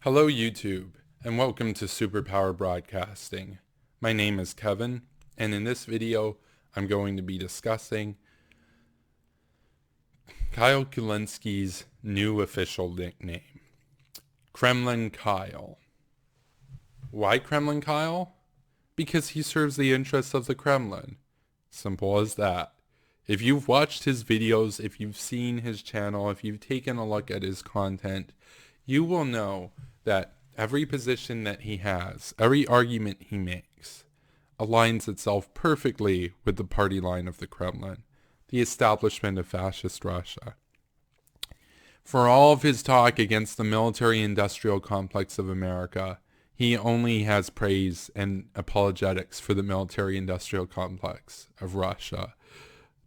Hello YouTube, and welcome to Superpower Broadcasting. My name is Kevin, and in this video, I'm going to be discussing Kyle Kulinski's new official nickname, Kremlin Kyle. Why Kremlin Kyle? Because he serves the interests of the Kremlin. Simple as that. If you've watched his videos, if you've seen his channel, if you've taken a look at his content, you will know that every position that he has, every argument he makes, aligns itself perfectly with the party line of the Kremlin, the establishment of fascist Russia. For all of his talk against the military-industrial complex of America, he only has praise and apologetics for the military-industrial complex of Russia.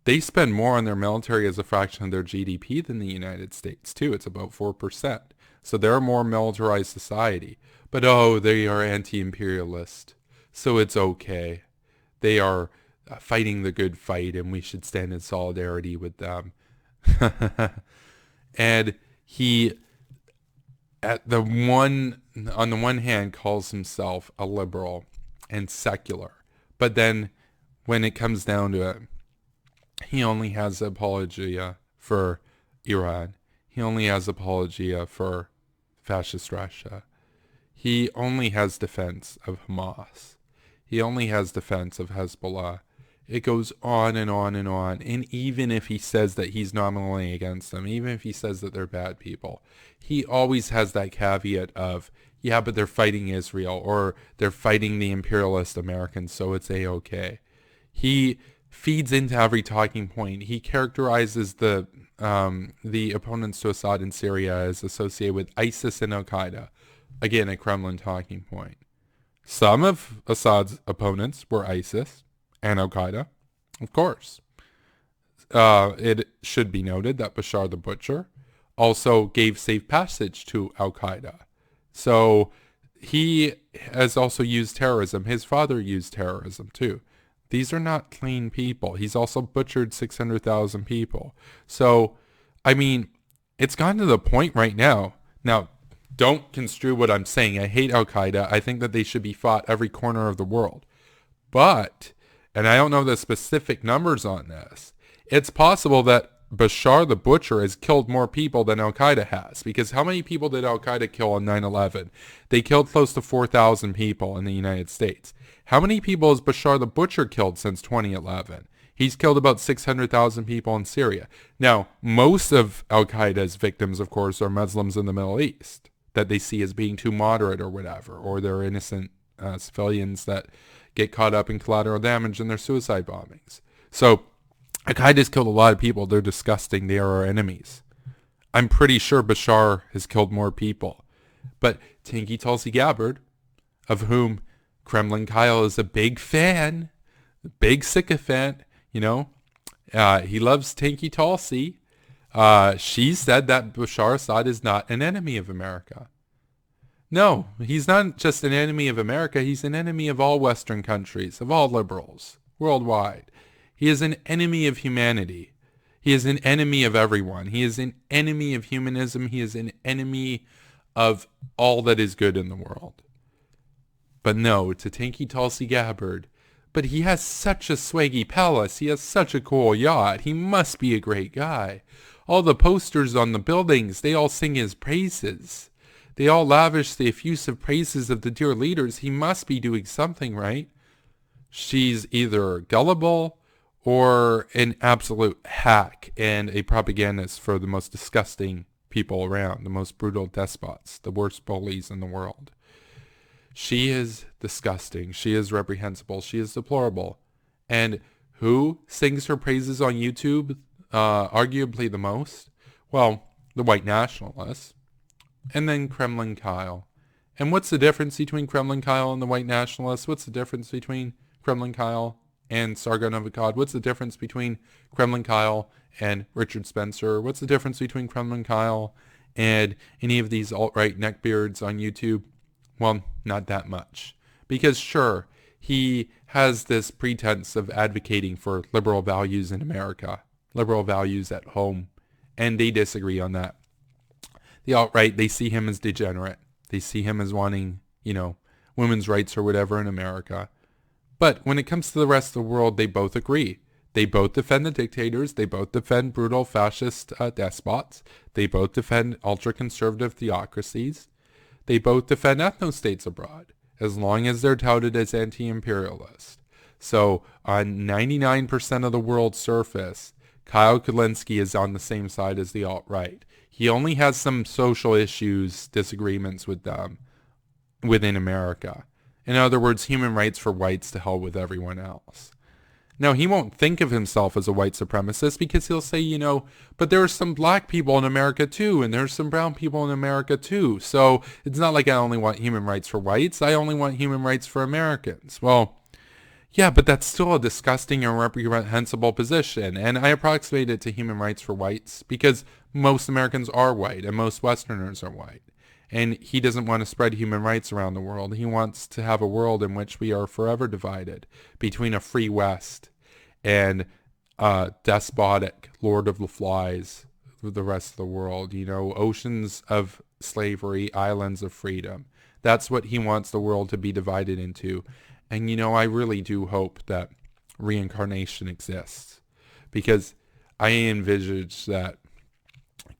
They spend more on their military as a fraction of their GDP than the United States, too. It's about 4%. So they're a more militarized society. But they are anti-imperialist. So it's okay. They are fighting the good fight and we should stand in solidarity with them. And he, on the one hand, calls himself a liberal and secular. But then when it comes down to it, he only has apologia for Iran. He only has apologia for fascist Russia. He only has defense of Hamas. He only has defense of Hezbollah. It goes on and on and on. And even if he says that he's nominally against them, even if he says that they're bad people, he always has that caveat of, yeah, but they're fighting Israel or they're fighting the imperialist Americans, so it's A-okay. He feeds into every talking point. He characterizes the opponents to Assad in Syria as associated with ISIS and Al-Qaeda. Again, a Kremlin talking point. Some of Assad's opponents were ISIS and Al-Qaeda, of course. It should be noted that Bashar the Butcher also gave safe passage to Al-Qaeda. So he has also used terrorism. His father used terrorism too. These are not clean people. He's also butchered 600,000 people. So, I mean, it's gotten to the point right now. Now, don't construe what I'm saying. I hate Al-Qaeda. I think that they should be fought every corner of the world. But, and I don't know the specific numbers on this, it's possible that Bashar the Butcher has killed more people than Al-Qaeda has. Because how many people did Al-Qaeda kill on 9/11? They killed close to 4,000 people in the United States. How many people has Bashar the Butcher killed since 2011? He's killed about 600,000 people in Syria. Now, most of Al-Qaeda's victims, of course, are Muslims in the Middle East that they see as being too moderate or whatever, or they're innocent civilians that get caught up in collateral damage in their suicide bombings. So, Al-Qaeda's killed a lot of people. They're disgusting. They are our enemies. I'm pretty sure Bashar has killed more people. But Tanky Tulsi Gabbard, of whom Kremlin Kyle is a big fan, a big sycophant, he loves Tanky Tulsi. She said that Bashar Assad is not an enemy of America. No, he's not just an enemy of America. He's an enemy of all Western countries, of all liberals, worldwide. He is an enemy of humanity. He is an enemy of everyone. He is an enemy of humanism. He is an enemy of all that is good in the world. But no, to Tanky Tulsi Gabbard. But he has such a swaggy palace. He has such a cool yacht. He must be a great guy. All the posters on the buildings, they all sing his praises. They all lavish the effusive praises of the dear leaders. He must be doing something right. She's either gullible or an absolute hack and a propagandist for the most disgusting people around, the most brutal despots, the worst bullies in the world. She is disgusting. She is reprehensible. She is deplorable. And who sings her praises on YouTube arguably the most? Well, the white nationalists. And then Kremlin Kyle. And what's the difference between Kremlin Kyle and the white nationalists? What's the difference between Kremlin Kyle and Sargon of Akkad? What's the difference between Kremlin Kyle and Richard Spencer? What's the difference between Kremlin Kyle and any of these alt-right neckbeards on YouTube? Well, not that much. Because sure, he has this pretense of advocating for liberal values in America, liberal values at home, and they disagree on that. The alt-right, they see him as degenerate. They see him as wanting, women's rights or whatever in America. But when it comes to the rest of the world, they both agree. They both defend the dictators. They both defend brutal fascist despots. They both defend ultra-conservative theocracies. They both defend ethno-states abroad, as long as they're touted as anti-imperialist. So on 99% of the world's surface, Kyle Kulinski is on the same side as the alt-right. He only has some social issues, disagreements with them within America. In other words, human rights for whites, to hell with everyone else. Now, he won't think of himself as a white supremacist because he'll say, but there are some black people in America too, and there's some brown people in America too. So it's not like I only want human rights for whites. I only want human rights for Americans. Well, yeah, but that's still a disgusting and reprehensible position. And I approximate it to human rights for whites because most Americans are white and most Westerners are white. And he doesn't want to spread human rights around the world. He wants to have a world in which we are forever divided between a free West and despotic Lord of the Flies with the rest of the world. Oceans of slavery, islands of freedom. That's what he wants the world to be divided into. And, I really do hope that reincarnation exists, because I envisage that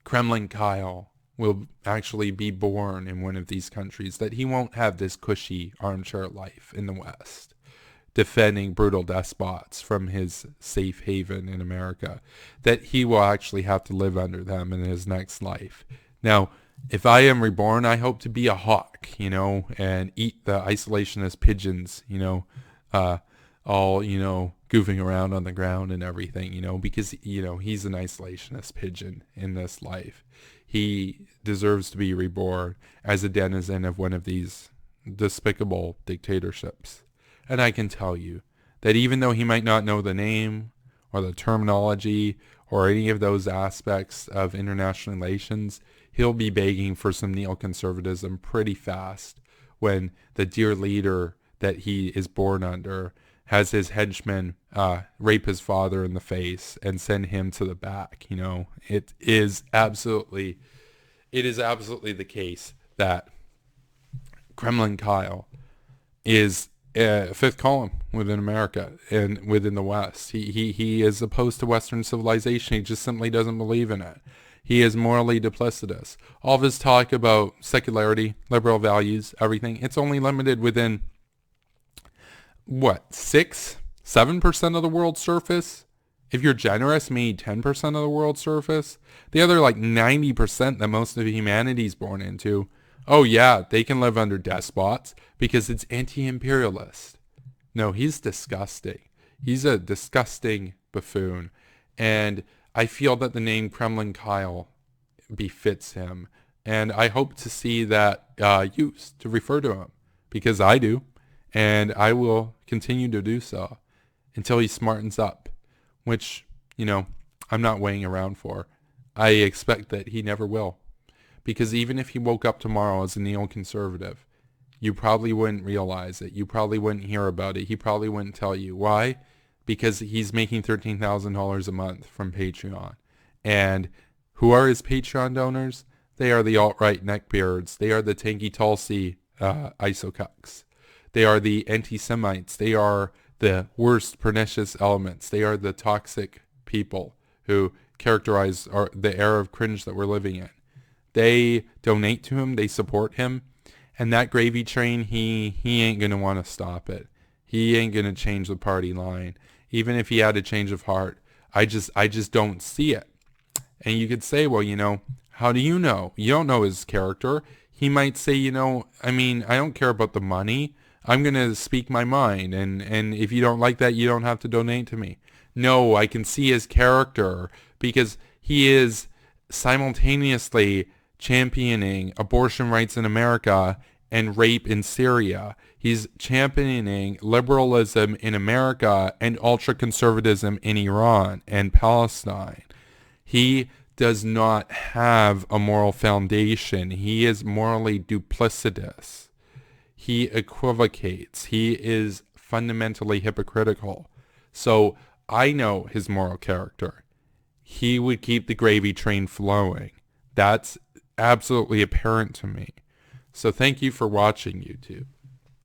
Kremlin Kyle will actually be born in one of these countries, that he won't have this cushy armchair life in the West, defending brutal despots from his safe haven in America, that he will actually have to live under them in his next life. Now, if I am reborn, I hope to be a hawk, and eat the isolationist pigeons, all, goofing around on the ground and everything, because, he's an isolationist pigeon in this life. He deserves to be reborn as a denizen of one of these despicable dictatorships. And I can tell you that even though he might not know the name or the terminology or any of those aspects of international relations, he'll be begging for some neoconservatism pretty fast when the dear leader that he is born under has his henchmen rape his father in the face and send him to the back. It is absolutely the case that Kremlin Kyle is a fifth column within America and within the West. He is opposed to Western civilization. He just simply doesn't believe in it. He is morally duplicitous. All of his talk about secularity, liberal values, everything, it's only limited within 6-7% of the world's surface? If you're generous, maybe 10% of the world's surface. The other 90% that most of humanity's born into, oh yeah, they can live under despots because it's anti-imperialist. No, he's disgusting. He's a disgusting buffoon. And I feel that the name Kremlin Kyle befits him. And I hope to see that used to refer to him, because I do. And I will continue to do so until he smartens up, which, I'm not waiting around for. I expect that he never will. Because even if he woke up tomorrow as a neoconservative, you probably wouldn't realize it. You probably wouldn't hear about it. He probably wouldn't tell you. Why? Because he's making $13,000 a month from Patreon. And who are his Patreon donors? They are the alt-right neckbeards. They are the Tanky Tulsi isocucks. They are the anti-Semites. They are the worst pernicious elements. They are the toxic people who characterize the era of cringe that we're living in. They donate to him. They support him. And that gravy train, he ain't going to want to stop it. He ain't going to change the party line. Even if he had a change of heart, I just don't see it. And you could say, well, how do you know? You don't know his character. He might say, I don't care about the money. I'm going to speak my mind. And if you don't like that, you don't have to donate to me. No, I can see his character because he is simultaneously championing abortion rights in America and rape in Syria. He's championing liberalism in America and ultra-conservatism in Iran and Palestine. He does not have a moral foundation. He is morally duplicitous. He equivocates. He is fundamentally hypocritical. So I know his moral character. He would keep the gravy train flowing. That's absolutely apparent to me. So thank you for watching, YouTube.